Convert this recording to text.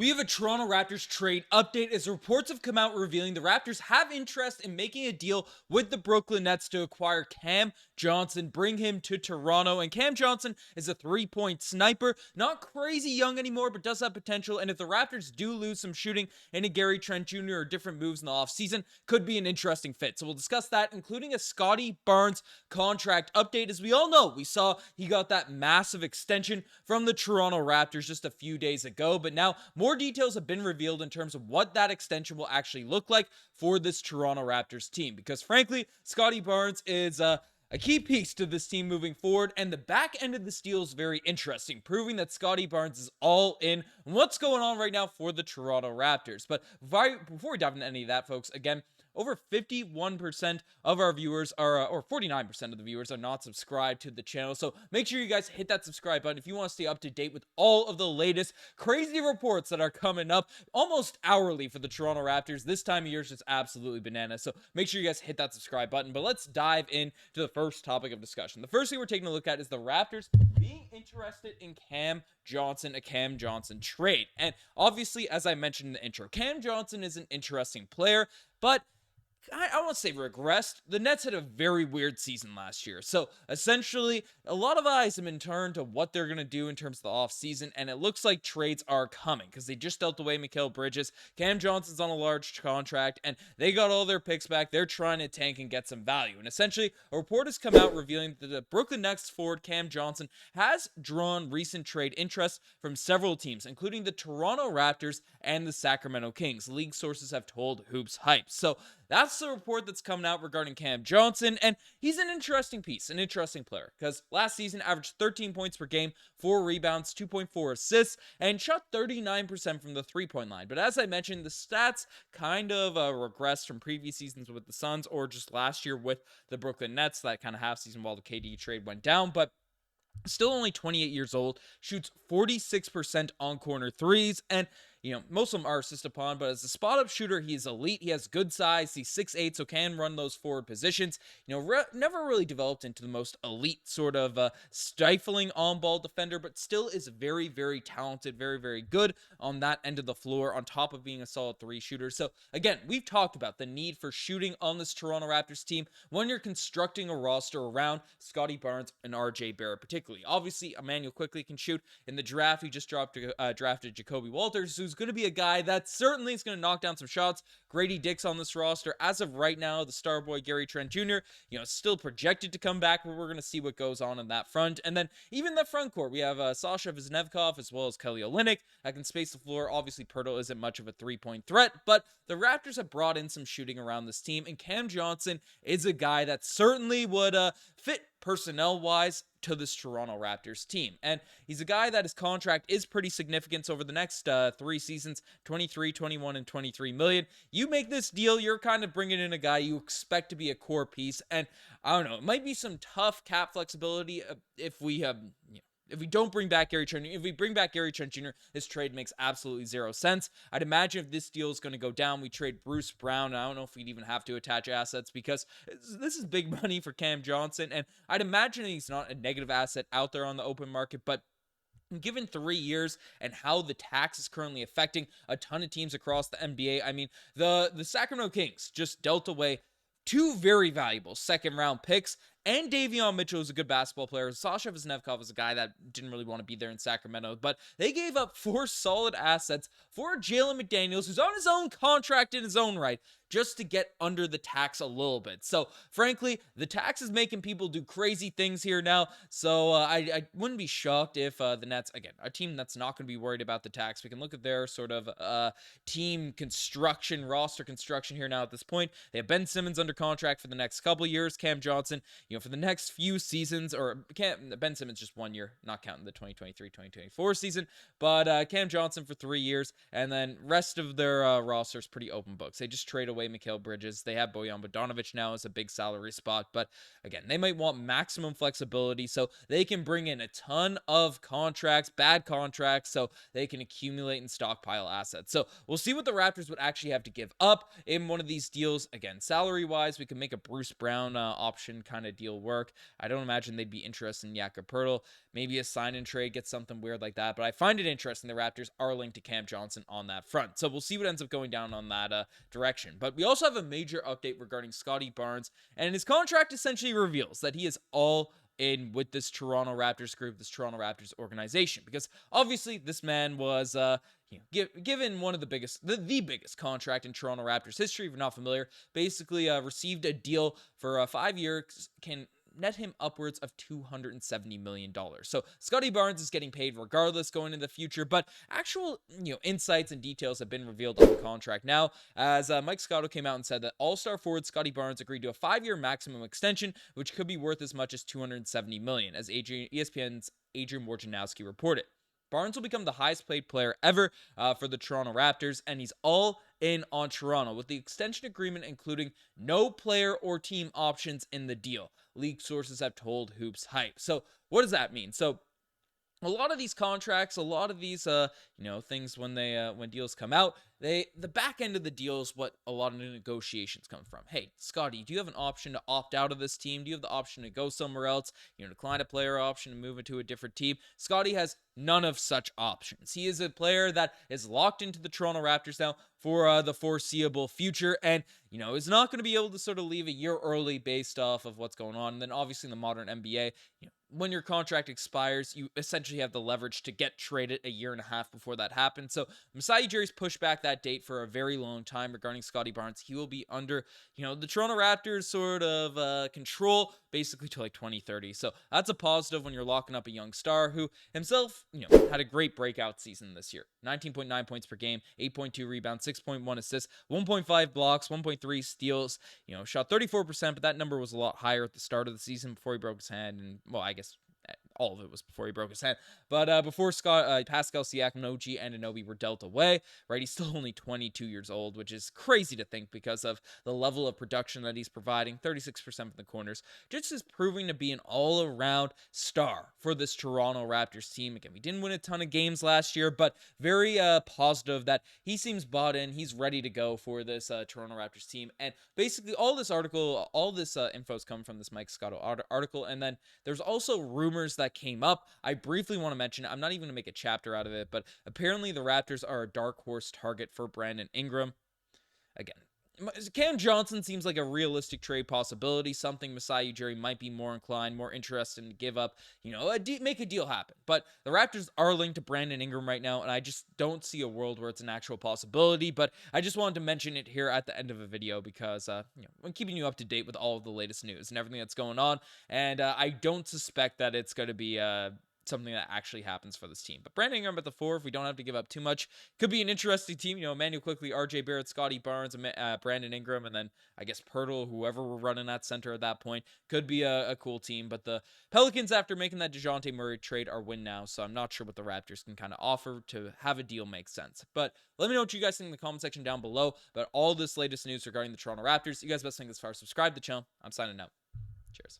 We have a Toronto Raptors trade update as reports have come out revealing the Raptors have interest in making a deal with the Brooklyn Nets to acquire Cam Johnson, bring him to Toronto. And Cam Johnson is a three-point sniper, not crazy young anymore, but does have potential. And if the Raptors do lose some shooting into Gary Trent Jr. or different moves in the offseason, could be an interesting fit. So we'll discuss that, including a Scottie Barnes contract update. As we all know, we saw he got that massive extension from the Toronto Raptors just a few days ago, but now more details have been revealed in terms of what that extension will actually look like for this Toronto Raptors team. Because frankly, Scottie Barnes is a key piece to this team moving forward, and the back end of this deal is very interesting, proving that Scottie Barnes is all in on what's going on right now for the Toronto Raptors. But before we dive into any of that, folks, again, over 51% of our viewers are, or 49% of the viewers are not subscribed to the channel. So make sure you guys hit that subscribe button if you want to stay up to date with all of the latest crazy reports that are coming up almost hourly for the Toronto Raptors. This time of year is just absolutely bananas. So make sure you guys hit that subscribe button. But let's dive into the first topic of discussion. The first thing we're taking a look at is the Raptors being interested in Cam Johnson, a Cam Johnson trade. And obviously, as I mentioned in the intro, Cam Johnson is an interesting player, but I won't say regressed. The Nets had a very weird season last year. So essentially, a lot of eyes have been turned to what they're going to do in terms of the offseason, and it looks like trades are coming because they just dealt away Mikal Bridges. Cam Johnson's on a large contract, and they got all their picks back. They're trying to tank and get some value. And essentially, a report has come out revealing that the Brooklyn Nets forward Cam Johnson has drawn recent trade interest from several teams, including the Toronto Raptors and the Sacramento Kings. League sources have told Hoops Hype. So that's the report that's coming out regarding Cam Johnson, and he's an interesting piece, an interesting player, because last season averaged 13 points per game, 4 rebounds, 2.4 assists, and shot 39% from the three-point line. But as I mentioned, the stats kind of regressed from previous seasons with the Suns or just last year with the Brooklyn Nets, that kind of half season while the KD trade went down, but still only 28 years old, shoots 46% on corner threes, and most of them are assist upon, but as a spot-up shooter, he's elite. He has good size. He's 6'8", so can run those forward positions. Never really developed into the most elite sort of stifling on-ball defender, but still is very, very talented, very, very good on that end of the floor, on top of being a solid three shooter. So, again, we've talked about the need for shooting on this Toronto Raptors team when you're constructing a roster around Scottie Barnes and RJ Barrett, particularly. Obviously, Immanuel Quickley can shoot. In the draft, he just drafted Jakob Poeltl, who's going to be a guy that certainly is going to knock down some shots. Gradey Dick's on this roster. As of right now, the star boy Gary Trent Jr., still projected to come back, but we're going to see what goes on that front. And then even the front court, we have Sasha Veznevkov as well as Kelly Olynyk that can space the floor. Obviously, Poeltl isn't much of a three-point threat, but the Raptors have brought in some shooting around this team, and Cam Johnson is a guy that certainly would fit personnel-wise to this Toronto Raptors team. And he's a guy that his contract is pretty significant. So over the next 3 seasons, 23, 21, and 23 million, you make this deal, you're kind of bringing in a guy you expect to be a core piece. And I don't know, it might be some tough cap flexibility if we don't bring back Gary Trent Jr. If we bring back Gary Trent Jr., this trade makes absolutely zero sense. I'd imagine if this deal is going to go down, we trade Bruce Brown. I don't know if we'd even have to attach assets because this is big money for Cam Johnson. And I'd imagine he's not a negative asset out there on the open market, but given 3 years and how the tax is currently affecting a ton of teams across the NBA, I mean, the Sacramento Kings just dealt away 2 very valuable second-round picks, and Davion Mitchell is a good basketball player. Sasha Veznevkov is a guy that didn't really want to be there in Sacramento, but they gave up 4 solid assets for Jalen McDaniels, who's on his own contract in his own right, just to get under the tax a little bit. So, frankly, the tax is making people do crazy things here now, so I wouldn't be shocked if the Nets, again, a team that's not going to be worried about the tax, we can look at their sort of team construction, roster construction here now at this point. They have Ben Simmons under contract for the next couple years, Cam Johnson, for the next few seasons, or Ben Simmons just 1 year, not counting the 2023-2024 season, but Cam Johnson for 3 years, and then rest of their roster is pretty open books. They just trade away Mikal Bridges. They have Bojan Bogdanović now as a big salary spot, but again, they might want maximum flexibility so they can bring in a ton of contracts, bad contracts, so they can accumulate and stockpile assets. So we'll see what the Raptors would actually have to give up in one of these deals. Again, salary-wise, we can make a Bruce Brown option kind of deal work. I don't imagine they'd be interested in Jakob Poeltl. Maybe a sign and trade, get something weird like that. But I find it interesting the Raptors are linked to Cam Johnson on that front. So we'll see what ends up going down on that direction. But we also have a major update regarding Scottie Barnes, and his contract essentially reveals that he is all in with this Toronto Raptors group, this Toronto Raptors organization, because obviously this man was given one of the biggest, the biggest contract in Toronto Raptors history. If you're not familiar, basically received a deal for 5 years, can net him upwards of $270 million. So Scottie Barnes is getting paid regardless going into the future, but actual insights and details have been revealed on the contract now, as Mike Scotto came out and said that all-star forward Scottie Barnes agreed to a 5-year maximum extension, which could be worth as much as $270 million, as ESPN's Adrian Wojnarowski reported. Barnes will become the highest paid player ever for the Toronto Raptors, and he's all in on Toronto, with the extension agreement including no player or team options in the deal, league sources have told Hoops Hype. So what does that mean? So a lot of these contracts, a lot of these things when deals come out, the back end of the deal is what a lot of the negotiations come from. Hey, Scottie, do you have an option to opt out of this team? Do you have the option to go somewhere else? Decline a player option and move into a different team. Scottie has none of such options. He is a player that is locked into the Toronto Raptors now for the foreseeable future, and is not going to be able to sort of leave a year early based off of what's going on. And then obviously in the modern NBA, when your contract expires, you essentially have the leverage to get traded a year and a half before that happens. So Masai Ujiri's pushed back that date for a very long time regarding Scottie Barnes. He will be under, the Toronto Raptors sort of control basically till like 2030. So that's a positive when you're locking up a young star who himself, had a great breakout season this year. 19.9 points per game, 8.2 rebounds, 6.1 assists, 1.5 blocks, 1.3 steals, shot 34%, but that number was a lot higher at the start of the season before he broke his hand. And, well, I guess all of it was before he broke his hand. But before Pascal Siakam, OG Anunoby were dealt away, right? He's still only 22 years old, which is crazy to think because of the level of production that he's providing. 36% from the corners. Just is proving to be an all-around star for this Toronto Raptors team. Again, we didn't win a ton of games last year, but very positive that he seems bought in. He's ready to go for this Toronto Raptors team. And basically all this info is coming from this Mike Scotto article. And then there's also rumors that came up. I briefly want to mention it. I'm not even going to make a chapter out of it, but apparently the Raptors are a dark horse target for Brandon Ingram. Again, Cam Johnson seems like a realistic trade possibility, something Masai Ujiri might be more interested in give up, make a deal happen. But the Raptors are linked to Brandon Ingram right now, and I just don't see a world where it's an actual possibility. But I just wanted to mention it here at the end of a video because, I'm keeping you up to date with all of the latest news and everything that's going on. And I don't suspect that it's going to be something that actually happens for this team. But Brandon Ingram at the 4, if we don't have to give up too much, could be an interesting team. Immanuel Quickley, RJ Barrett, Scottie Barnes, Brandon Ingram, and then I guess Poeltl, whoever we're running at center at that point, could be a cool team. But the Pelicans, after making that DeJounte Murray trade, are win now, so I'm not sure what the Raptors can kind of offer to have a deal make sense. But let me know what you guys think in the comment section down below about all this latest news regarding the Toronto Raptors. You guys best think this far. Subscribe to the channel. I'm signing out. Cheers.